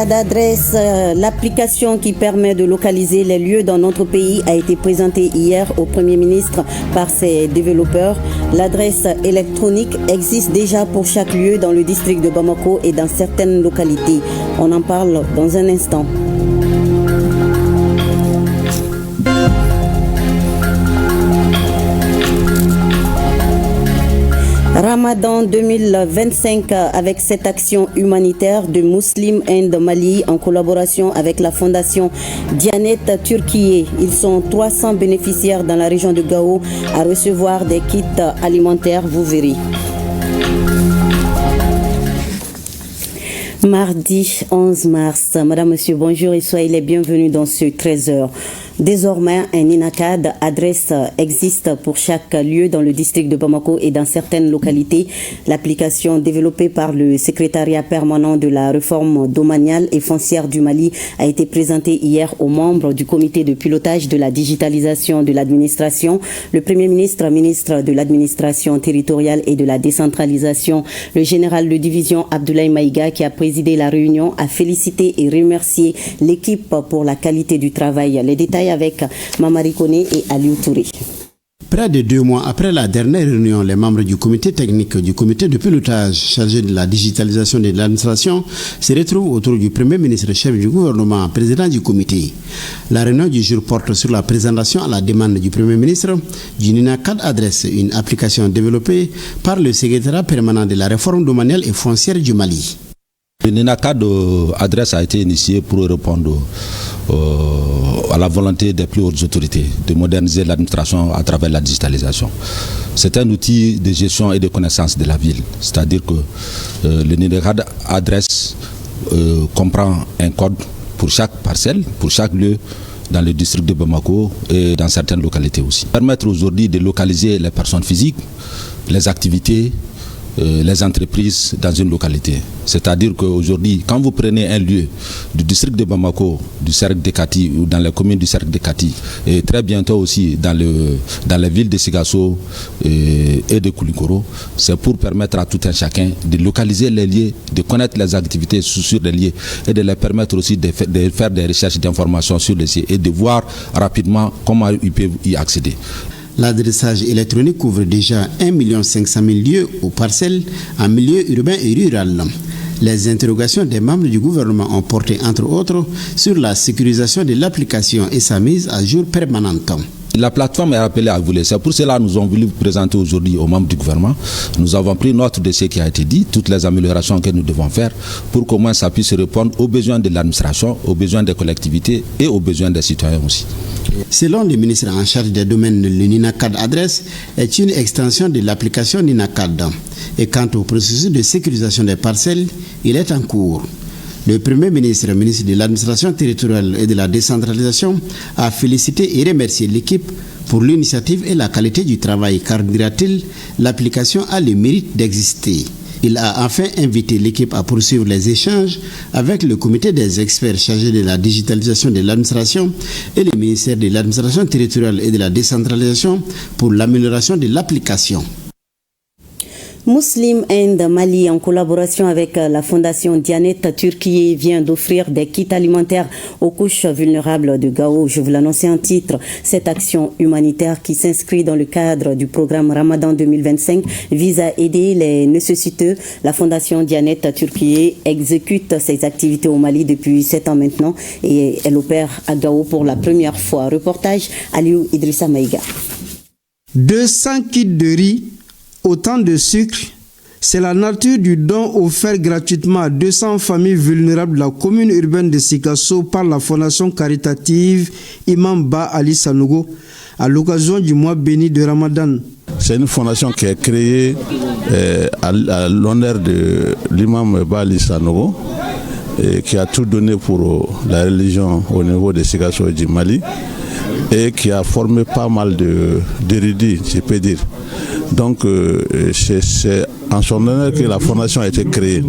CAD Adresse, l'application qui permet de localiser les lieux dans notre pays a été présentée hier au Premier ministre par ses développeurs. L'adresse électronique existe déjà pour chaque lieu dans le district de Bamako et dans certaines localités. On en parle dans un instant. Ramadan 2025 avec cette action humanitaire de Muslim and Mali en collaboration avec la fondation Diyanet Türkiye. Ils sont 300 bénéficiaires dans la région de Gao à recevoir des kits alimentaires, vous verrez. Mardi 11 mars, Madame, Monsieur, bonjour et soyez les bienvenus dans ce 13h. Désormais, un INACAD adresse existe pour chaque lieu dans le district de Bamako et dans certaines localités. L'application développée par le secrétariat permanent de la réforme domaniale et foncière du Mali a été présentée hier aux membres du comité de pilotage de la digitalisation de l'administration. Le Premier ministre, ministre de l'administration territoriale et de la décentralisation, le général de division Abdoulaye Maïga, qui a présidé la réunion, a félicité et remercié l'équipe pour la qualité du travail. Les détails avec Mamari Kone et Aliou Touré. Près de 2 mois après la dernière réunion, les membres du comité technique du comité de pilotage chargé de la digitalisation de l'administration se retrouvent autour du Premier ministre chef du gouvernement, président du comité. La réunion du jour porte sur la présentation à la demande du Premier ministre du INACAD Adresse, une application développée par le secrétariat permanent de la réforme domaniale et foncière du Mali. Le INACAD Adresse a été initié pour répondre à la volonté des plus hautes autorités de moderniser l'administration à travers la digitalisation. C'est un outil de gestion et de connaissance de la ville. C'est-à-dire que le INACAD Adresse comprend un code pour chaque parcelle, pour chaque lieu dans le district de Bamako et dans certaines localités aussi. Permettre aujourd'hui de localiser les personnes physiques, les activités, les entreprises dans une localité. C'est-à-dire qu'aujourd'hui, quand vous prenez un lieu du district de Bamako, du cercle de Kati ou dans les communes du cercle de Kati, et très bientôt aussi dans les villes de Sigasso et de Koulikoro, c'est pour permettre à tout un chacun de localiser les lieux, de connaître les activités sur les lieux et de les permettre aussi de faire des recherches d'informations sur les lieux et de voir rapidement comment ils peuvent y accéder. L'adressage électronique couvre déjà 1 500 000 lieux aux parcelles en milieu urbain et rural. Les interrogations des membres du gouvernement ont porté entre autres sur la sécurisation de l'application et sa mise à jour permanente. La plateforme est appelée à voler. C'est pour cela que nous avons voulu vous présenter aujourd'hui aux membres du gouvernement. Nous avons pris note de ce qui a été dit, toutes les améliorations que nous devons faire pour qu'au moins ça puisse répondre aux besoins de l'administration, aux besoins des collectivités et aux besoins des citoyens aussi. Selon le ministre en charge des domaines, le INACAD Adresse est une extension de l'application INACAD. Et quant au processus de sécurisation des parcelles, il est en cours. Le Premier ministre, ministre de l'administration territoriale et de la décentralisation, a félicité et remercié l'équipe pour l'initiative et la qualité du travail, car, dira-t-il, l'application a le mérite d'exister. Il a enfin invité l'équipe à poursuivre les échanges avec le comité des experts chargés de la digitalisation de l'administration et le ministère de l'administration territoriale et de la décentralisation pour l'amélioration de l'application. Muslim and Mali, en collaboration avec la fondation Diyanet Türkiye, vient d'offrir des kits alimentaires aux couches vulnérables de Gao. Je vous l'annonçais en titre, cette action humanitaire qui s'inscrit dans le cadre du programme Ramadan 2025 vise à aider les nécessiteux. La fondation Diyanet Türkiye exécute ses activités au Mali depuis 7 ans maintenant et elle opère à Gao pour la première fois. Reportage Aliou Idrissa Maïga. 200 kits de riz, autant de sucre, c'est la nature du don offert gratuitement à 200 familles vulnérables de la commune urbaine de Sikasso par la fondation caritative Imam Ba Ali Sanogo à l'occasion du mois béni de Ramadan. C'est une fondation qui est créée à l'honneur de l'imam Ba Ali Sanogo et qui a tout donné pour la religion au niveau de Sikasso et du Mali et qui a formé pas mal d'érudits, je peux dire. Donc c'est en son honneur que la fondation a été créée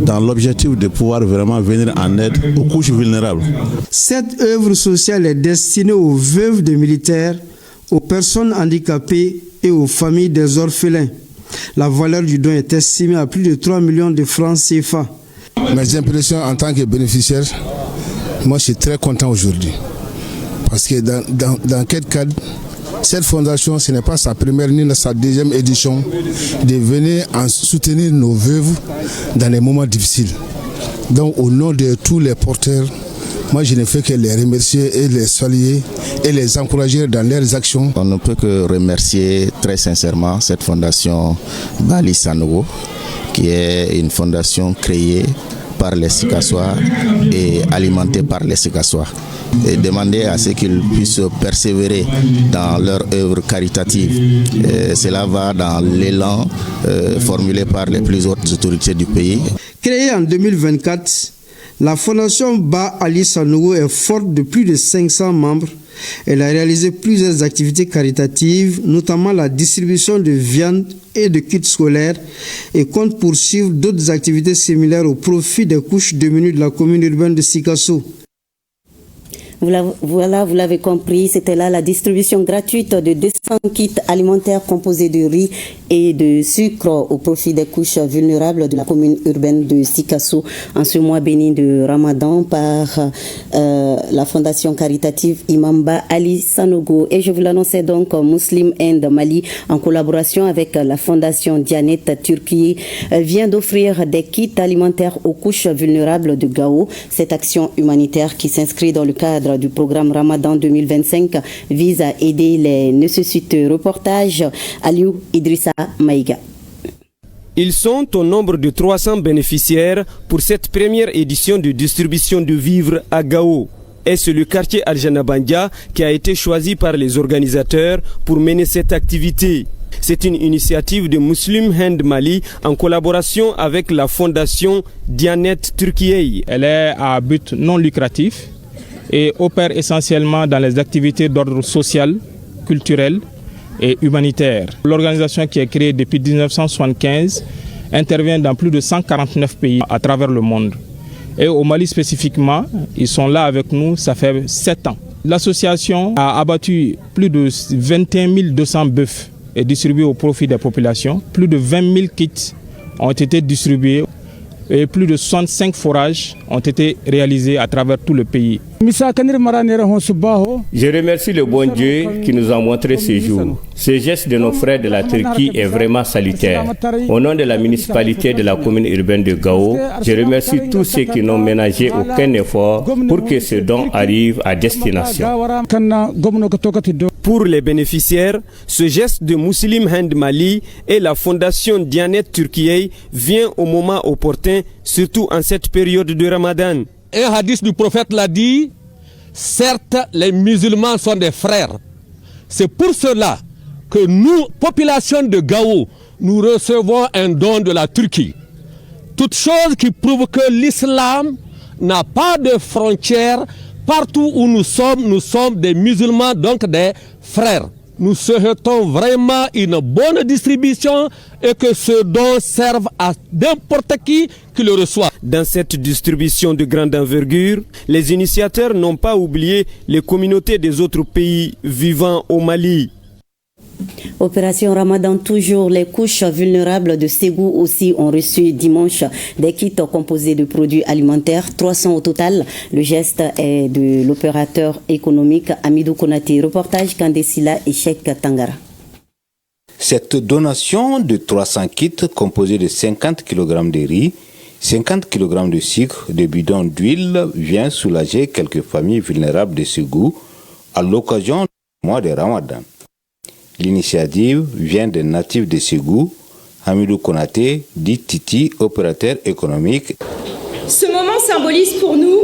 dans l'objectif de pouvoir vraiment venir en aide aux couches vulnérables. Cette œuvre sociale est destinée aux veuves de militaires, aux personnes handicapées et aux familles des orphelins. La valeur du don est estimée à plus de 3 millions de francs CFA. Mes impressions en tant que bénéficiaire, moi je suis très content aujourd'hui. Parce que dans quel cadre, cette fondation, ce n'est pas sa première ni sa deuxième édition, de venir en soutenir nos veuves dans les moments difficiles. Donc au nom de tous les porteurs, moi je ne fais que les remercier et les saluer et les encourager dans leurs actions. On ne peut que remercier très sincèrement cette fondation Bali Sanogo, qui est une fondation créée par les Sikassois et alimentée par les Sikassois. Et demander à ce qu'ils puissent persévérer dans leur œuvre caritative. Et cela va dans l'élan formulé par les plus hautes autorités du pays. Créée en 2024, la fondation Ba Ali Sanogo est forte de plus de 500 membres. Elle a réalisé plusieurs activités caritatives, notamment la distribution de viande et de kits scolaires, et compte poursuivre d'autres activités similaires au profit des couches diminuées de la commune urbaine de Sikasso. Voilà, vous l'avez compris, c'était là la distribution gratuite de 200 kits alimentaires composés de riz et de sucre au profit des couches vulnérables de la commune urbaine de Sikasso en ce mois béni de Ramadan par la fondation caritative Imamba Ali Sanogo. Et je vous l'annonçais donc, Muslim End Mali, en collaboration avec la fondation Dianet Turquie, vient d'offrir des kits alimentaires aux couches vulnérables de Gao. Cette action humanitaire qui s'inscrit dans le cadre du programme Ramadan 2025 vise à aider les nécessiteux. Reportage Aliou Idrissa Maïga. Ils sont au nombre de 300 bénéficiaires pour cette première édition de distribution de vivres à Gao. Et c'est le quartier Al-Janabandia qui a été choisi par les organisateurs pour mener cette activité. C'est une initiative de Muslim End Mali en collaboration avec la fondation Dianet Turquie. Elle est à but non lucratif et opère essentiellement dans les activités d'ordre social, culturel et humanitaire. L'organisation, qui est créée depuis 1975, intervient dans plus de 149 pays à travers le monde. Et au Mali spécifiquement, ils sont là avec nous, ça fait 7 ans. L'association a abattu plus de 21 200 bœufs et distribué au profit des populations. Plus de 20 000 kits ont été distribués et plus de 65 forages ont été réalisés à travers tout le pays. Je remercie le bon Dieu qui nous a montré ce jour. Ce geste de nos frères de la Turquie est vraiment salutaire. Au nom de la municipalité de la commune urbaine de Gao, je remercie tous ceux qui n'ont ménagé aucun effort pour que ce don arrive à destination. Pour les bénéficiaires, ce geste de Muslim End Mali et la fondation Dianet Turquie vient au moment opportun, surtout en cette période de Ramadan. Un hadith du prophète l'a dit, certes les musulmans sont des frères. C'est pour cela que nous, population de Gao, nous recevons un don de la Turquie. Toute chose qui prouve que l'islam n'a pas de frontières. Partout où nous sommes des musulmans, donc des frères. Nous souhaitons vraiment une bonne distribution et que ce don serve à n'importe qui le reçoit. Dans cette distribution de grande envergure, les initiateurs n'ont pas oublié les communautés des autres pays vivant au Mali. Opération Ramadan toujours, les couches vulnérables de Ségou aussi ont reçu dimanche des kits composés de produits alimentaires, 300 au total. Le geste est de l'opérateur économique Amidou Konaté. Reportage Kandesila et Cheikh Tangara. Cette donation de 300 kits composés de 50 kg de riz, 50 kg de sucre, de bidons d'huile vient soulager quelques familles vulnérables de Ségou à l'occasion du mois de Ramadan. L'initiative vient des natifs de Ségou, Hamidou Konaté, dit Titi, opérateur économique. Ce moment symbolise pour nous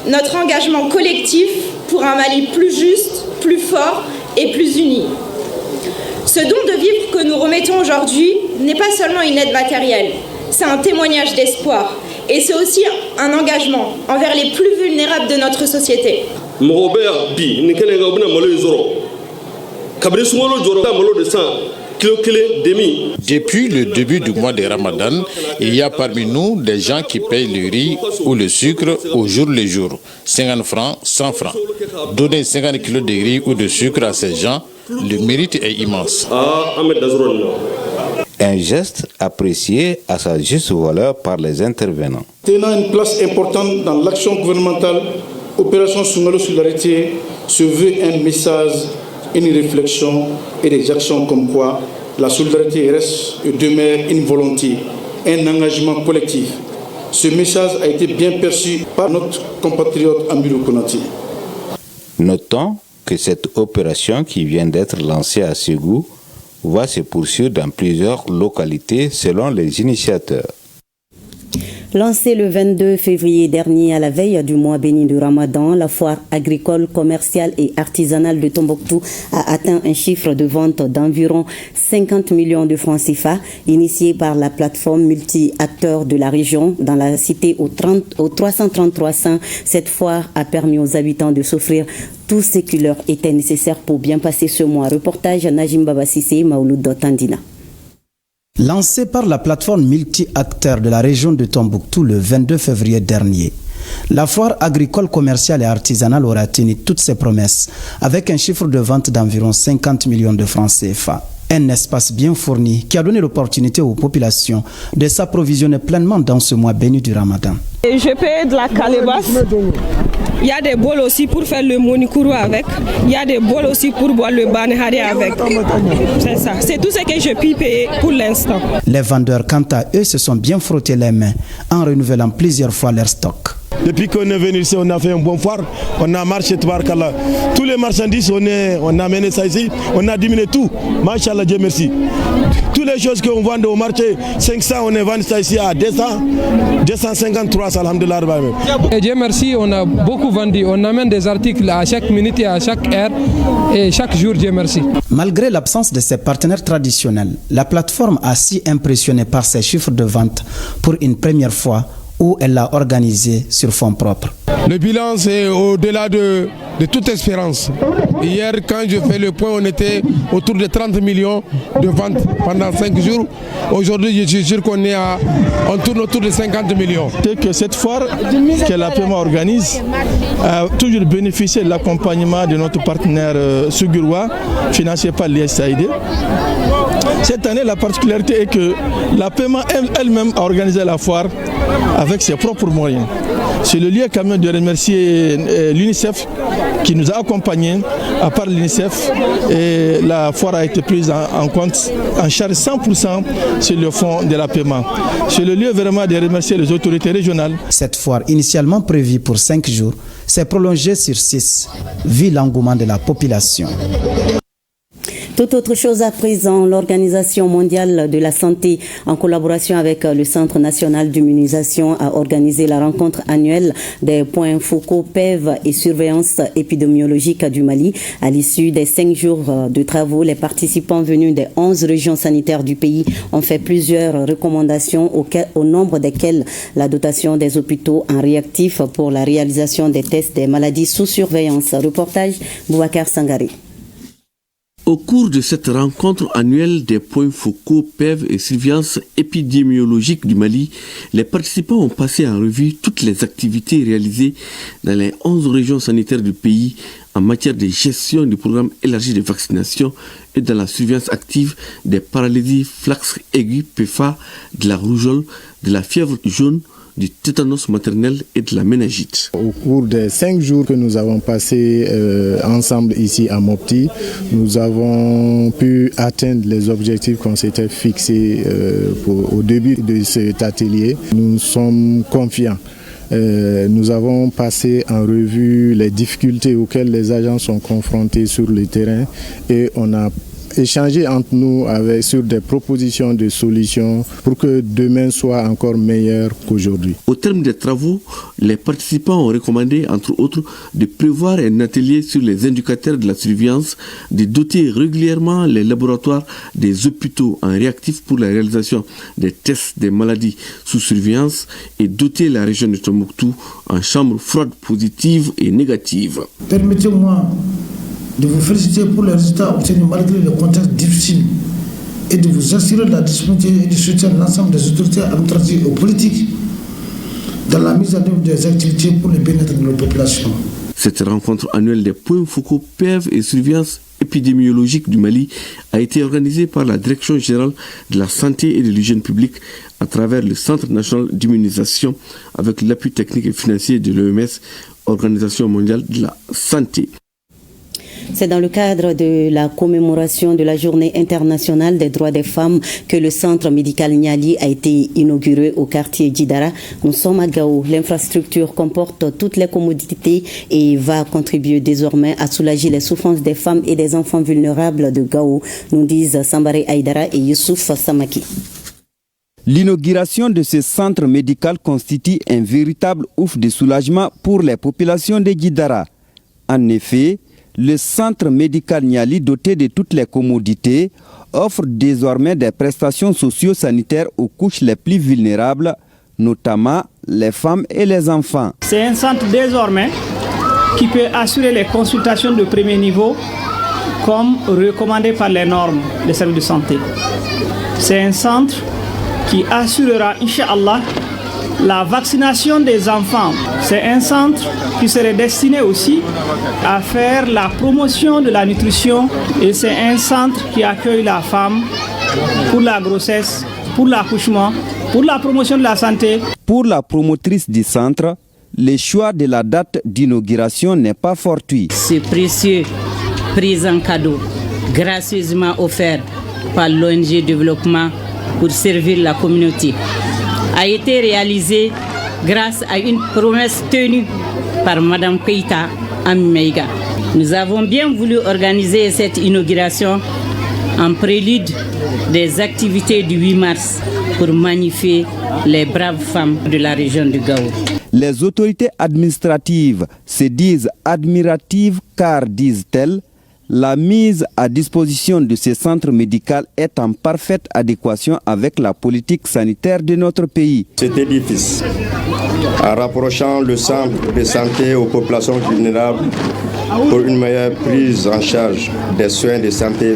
notre engagement collectif pour un Mali plus juste, plus fort et plus uni. Ce don de vivres que nous remettons aujourd'hui n'est pas seulement une aide matérielle, c'est un témoignage d'espoir et c'est aussi un engagement envers les plus vulnérables de notre société. Depuis le début du mois de Ramadan, il y a parmi nous des gens qui payent le riz ou le sucre au jour le jour, 50 francs, 100 francs. Donner 50 kilos de riz ou de sucre à ces gens, le mérite est immense. Un geste apprécié à sa juste valeur par les intervenants. Tenant une place importante dans l'action gouvernementale, Opération Sungalo Solidarité se veut un message, une réflexion et des actions comme quoi la solidarité reste et demeure une volonté, un engagement collectif. Ce message a été bien perçu par notre compatriote Amilou Konati. Notons que cette opération qui vient d'être lancée à Ségou va se poursuivre dans plusieurs localités selon les initiateurs. Lancée le 22 février dernier à la veille du mois béni du Ramadan, la foire agricole, commerciale et artisanale de Tombouctou a atteint un chiffre de vente d'environ 50 millions de francs CFA, initiée par la plateforme multi-acteurs de la région dans la cité au 333 Saint. Cette foire a permis aux habitants de s'offrir tout ce qui leur était nécessaire pour bien passer ce mois. Reportage Najim Babasissé, Maouloud Tandina. Lancée par la plateforme multi-acteurs de la région de Tombouctou le 22 février dernier, la foire agricole, commerciale et artisanale aura tenu toutes ses promesses avec un chiffre de vente d'environ 50 millions de francs CFA. Un espace bien fourni qui a donné l'opportunité aux populations de s'approvisionner pleinement dans ce mois béni du Ramadan. Et je paye de la calebasse. Il y a des bols aussi pour faire le monikourou avec. Il y a des bols aussi pour boire le banhari avec. C'est ça. C'est tout ce que je puis payer pour l'instant. Les vendeurs, quant à eux, se sont bien frottés les mains en renouvelant plusieurs fois leur stock. Depuis qu'on est venu ici, on a fait un bon foire, on a marché Tbarkala. Tous les marchandises, on a amené ça ici, on a diminué tout. Machallah, Dieu merci. Toutes les choses qu'on vend au marché, 500, on est vendu ça ici à 200, 253, alhamdulillah. Et Dieu merci, on a beaucoup vendu. On amène des articles à chaque minute et à chaque heure et chaque jour, Dieu merci. Malgré l'absence de ses partenaires traditionnels, la plateforme a si impressionné par ses chiffres de vente pour une première fois où elle l'a organisé sur fonds propres. Le bilan, c'est au-delà de toute espérance. Hier, quand je fais le point, on était autour de 30 millions de ventes pendant 5 jours. Aujourd'hui, je suis sûr on tourne autour de 50 millions. Que cette foire que la PMA organise a toujours bénéficié de l'accompagnement de notre partenaire Sugurois, financé par l'USAID. Cette année, la particularité est que la PMA elle-même a organisé la foire avec ses propres moyens. C'est le lieu quand même de remercier l'UNICEF qui nous a accompagnés. À part l'UNICEF, et la foire a été prise en compte, en charge 100% sur le fonds de la PMA. C'est le lieu vraiment de remercier les autorités régionales. Cette foire, initialement prévue pour 5 jours, s'est prolongée sur 6, vu l'engouement de la population. Tout autre chose à présent, l'Organisation mondiale de la santé, en collaboration avec le Centre national d'immunisation, a organisé la rencontre annuelle des points focaux PEV et surveillance épidémiologique du Mali. À l'issue des 5 jours de travaux, les participants venus des 11 régions sanitaires du pays ont fait plusieurs recommandations, au nombre desquelles la dotation des hôpitaux en réactif pour la réalisation des tests des maladies sous surveillance. Reportage Boubacar Sangaré. Au cours de cette rencontre annuelle des points focaux PEV et surveillance épidémiologique du Mali, les participants ont passé en revue toutes les activités réalisées dans les 11 régions sanitaires du pays en matière de gestion du programme élargi de vaccination et dans la surveillance active des paralysies flax aiguë PFA, de la rougeole, de la fièvre jaune, du tétanos maternel et de la méningite. Au cours des 5 jours que nous avons passés ensemble ici à Mopti, nous avons pu atteindre les objectifs qu'on s'était fixés au début de cet atelier. Nous sommes confiants. Nous avons passé en revue les difficultés auxquelles les agents sont confrontés sur le terrain et on a échanger entre nous sur des propositions de solutions pour que demain soit encore meilleur qu'aujourd'hui. Au terme des travaux, les participants ont recommandé, entre autres, de prévoir un atelier sur les indicateurs de la surveillance, de doter régulièrement les laboratoires des hôpitaux en réactif pour la réalisation des tests des maladies sous surveillance et doter la région de Tombouctou en chambres froides positives et négatives. Permettez-moi de vous féliciter pour les résultats obtenus malgré le contexte difficile et de vous assurer de la disponibilité et du soutien de l'ensemble des autorités administratives et politiques dans la mise en œuvre des activités pour le bien-être de nos populations. Cette rencontre annuelle des points focaux PEV et surveillance épidémiologique du Mali a été organisée par la Direction générale de la santé et de l'hygiène publique à travers le Centre national d'immunisation avec l'appui technique et financier de l'OMS, Organisation mondiale de la santé. C'est dans le cadre de la commémoration de la Journée internationale des droits des femmes que le centre médical Niali a été inauguré au quartier Djidara. Nous sommes à Gao. L'infrastructure comporte toutes les commodités et va contribuer désormais à soulager les souffrances des femmes et des enfants vulnérables de Gao, nous disent Sambare Aïdara et Youssouf Samaki. L'inauguration de ce centre médical constitue un véritable ouf de soulagement pour les populations de Djidara. En effet, le centre médical Niali, doté de toutes les commodités, offre désormais des prestations socio-sanitaires aux couches les plus vulnérables, notamment les femmes et les enfants. C'est un centre désormais qui peut assurer les consultations de premier niveau comme recommandé par les normes des services de santé. C'est un centre qui assurera, Inch'Allah, la vaccination des enfants. C'est un centre qui serait destiné aussi à faire la promotion de la nutrition et c'est un centre qui accueille la femme pour la grossesse, pour l'accouchement, pour la promotion de la santé. Pour la promotrice du centre, le choix de la date d'inauguration n'est pas fortuit. Ce précieux présent cadeau, gracieusement offert par l'ONG Développement pour servir la communauté, a été réalisé grâce à une promesse tenue par Mme Keïta Amimeïga. Nous avons bien voulu organiser cette inauguration en prélude des activités du 8 mars pour magnifier les braves femmes de la région du Gao. Les autorités administratives se disent admiratives car, disent-elles, la mise à disposition de ce centre médical est en parfaite adéquation avec la politique sanitaire de notre pays. C'était difficile. En rapprochant le centre de santé aux populations vulnérables pour une meilleure prise en charge des soins de santé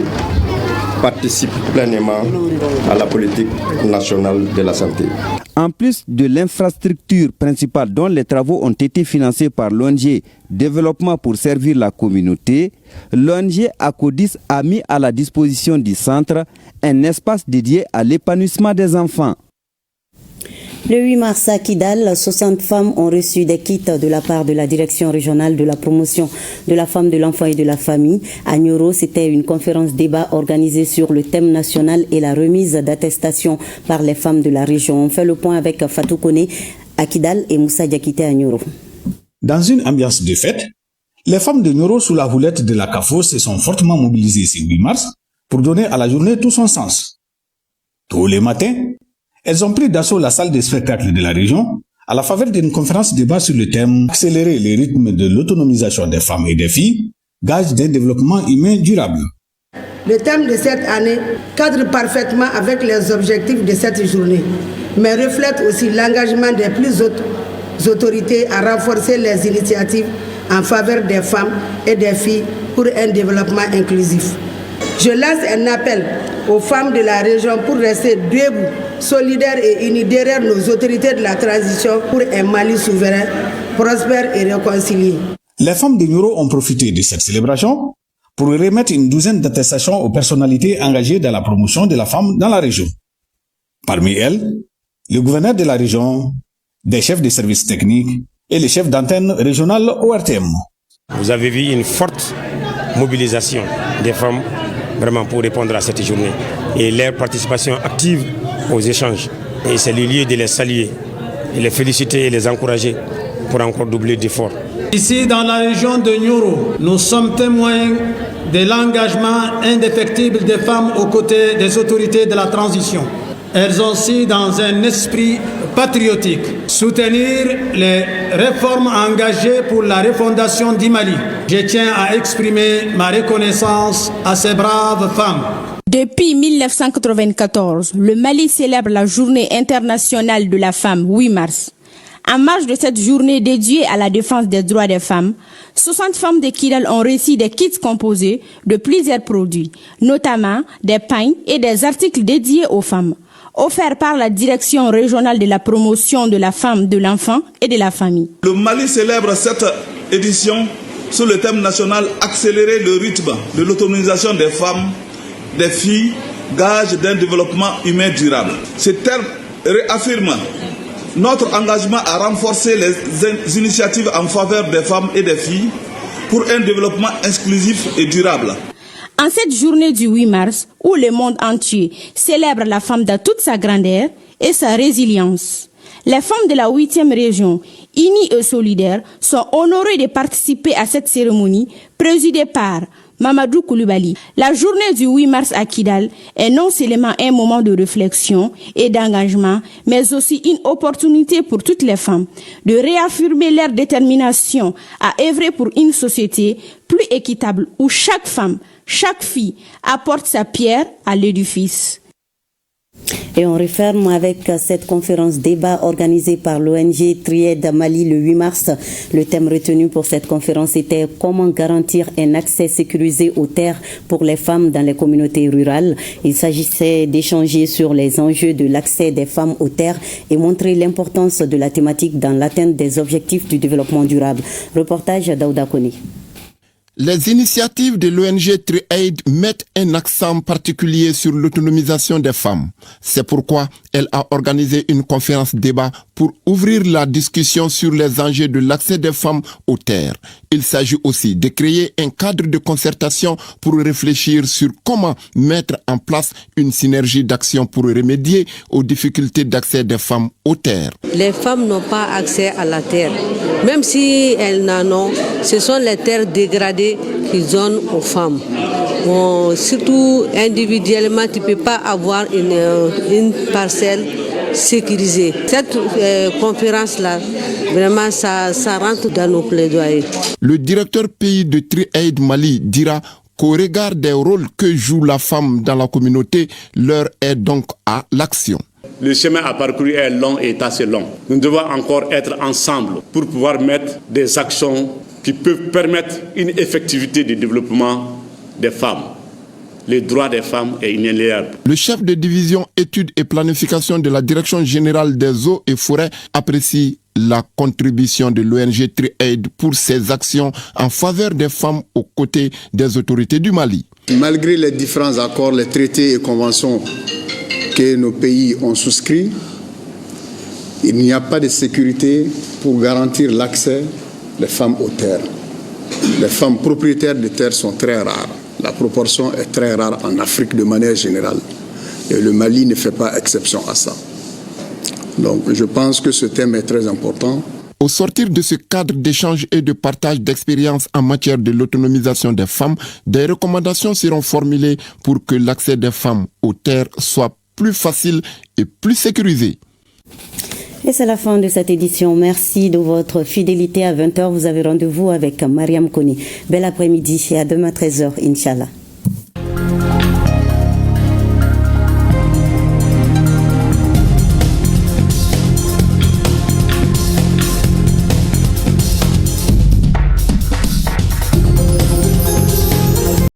participe pleinement à la politique nationale de la santé. En plus de l'infrastructure principale dont les travaux ont été financés par l'ONG Développement pour servir la communauté, l'ONG ACODIS a mis à la disposition du centre un espace dédié à l'épanouissement des enfants. Le 8 mars à Kidal, 60 femmes ont reçu des kits de la part de la Direction régionale de la promotion de la femme, de l'enfant et de la famille. À Nioro, c'était une conférence débat organisée sur le thème national et la remise d'attestations par les femmes de la région. On fait le point avec Fatou Kone à Kidal et Moussa Diakité à Nioro. Dans une ambiance de fête, les femmes de Nioro sous la houlette de la CAFO se sont fortement mobilisées ce 8 mars pour donner à la journée tout son sens. Tous les matins, elles ont pris d'assaut la salle de spectacle de la région à la faveur d'une conférence débat sur le thème « Accélérer les rythmes de l'autonomisation des femmes et des filles, gage d'un développement humain durable ». Le thème de cette année cadre parfaitement avec les objectifs de cette journée, mais reflète aussi l'engagement des plus hautes autorités à renforcer les initiatives en faveur des femmes et des filles pour un développement inclusif. Je lance un appel aux femmes de la région pour rester debout, solidaires et unis derrière nos autorités de la transition pour un Mali souverain, prospère et réconcilié. Les femmes de Nioro ont profité de cette célébration pour remettre une douzaine d'attestations aux personnalités engagées dans la promotion de la femme dans la région. Parmi elles, le gouverneur de la région, des chefs de services techniques et les chefs d'antenne régionale ORTM. Vous avez vu une forte mobilisation des femmes vraiment pour répondre à cette journée et leur participation active aux échanges. Et c'est le lieu de les saluer, et les féliciter et les encourager pour encore doubler d'efforts. Ici dans la région de Nioro, nous sommes témoins de l'engagement indéfectible des femmes aux côtés des autorités de la transition. Elles ont su, dans un esprit patriotique, soutenir les réformes engagées pour la refondation du Mali. Je tiens à exprimer ma reconnaissance à ces braves femmes. Depuis 1994, le Mali célèbre la Journée internationale de la femme, 8 mars. En marge de cette journée dédiée à la défense des droits des femmes, 60 femmes de Kidal ont reçu des kits composés de plusieurs produits, notamment des pains et des articles dédiés aux femmes. offert par la Direction régionale de la promotion de la femme, de l'enfant et de la famille. Le Mali célèbre cette édition sous le thème national « Accélérer le rythme de l'autonomisation des femmes, des filles, gage d'un développement humain durable ». Ce terme réaffirme notre engagement à renforcer les initiatives en faveur des femmes et des filles pour un développement inclusif et durable. En cette journée du 8 mars, où le monde entier célèbre la femme dans toute sa grandeur et sa résilience, les femmes de la 8e région, unies et solidaires, sont honorées de participer à cette cérémonie présidée par Mamadou Koulibaly. La journée du 8 mars à Kidal est non seulement un moment de réflexion et d'engagement, mais aussi une opportunité pour toutes les femmes de réaffirmer leur détermination à œuvrer pour une société plus équitable où chaque femme, chaque fille apporte sa pierre à l'édifice. Et on referme avec cette conférence débat organisée par l'ONG Triaid Mali le 8 mars. Le thème retenu pour cette conférence était comment garantir un accès sécurisé aux terres pour les femmes dans les communautés rurales. Il s'agissait d'échanger sur les enjeux de l'accès des femmes aux terres et montrer l'importance de la thématique dans l'atteinte des objectifs du développement durable. Reportage Daouda Koni. Les initiatives de l'ONG Triaid mettent un accent particulier sur l'autonomisation des femmes. C'est pourquoi elle a organisé une conférence débat pour ouvrir la discussion sur les enjeux de l'accès des femmes aux terres. Il s'agit aussi de créer un cadre de concertation pour réfléchir sur comment mettre en place une synergie d'action pour remédier aux difficultés d'accès des femmes aux terres. Les femmes n'ont pas accès à la terre. Même si elles n'en ont, ce sont les terres dégradées qu'ils donnent aux femmes. Bon, surtout individuellement, tu ne peux pas avoir une parcelle sécurisée. Cette conférence-là, vraiment, ça rentre dans nos plaidoyers. Le directeur pays de Triaid Mali dira qu'au regard des rôles que joue la femme dans la communauté, l'heure est donc à l'action. Le chemin à parcourir est long et assez long. Nous devons encore être ensemble pour pouvoir mettre des actions qui peuvent permettre une effectivité du développement des femmes. Le droit des femmes est inaliénable. Le chef de division études et planification de la Direction générale des eaux et forêts apprécie la contribution de l'ONG Triaid pour ses actions en faveur des femmes aux côtés des autorités du Mali. Malgré les différents accords, les traités et conventions que nos pays ont souscrits, il n'y a pas de sécurité pour garantir l'accès des femmes aux terres. Les femmes propriétaires de terres sont très rares. La proportion est très rare en Afrique de manière générale. Et le Mali ne fait pas exception à ça. Donc je pense que ce thème est très important. Au sortir de ce cadre d'échange et de partage d'expériences en matière de l'autonomisation des femmes, des recommandations seront formulées pour que l'accès des femmes aux terres soit plus facile et plus sécurisé. Et c'est la fin de cette édition. Merci de votre fidélité. À 20h, vous avez rendez-vous avec Mariam Koni. Bel après-midi et à demain 13h, Inch'Allah.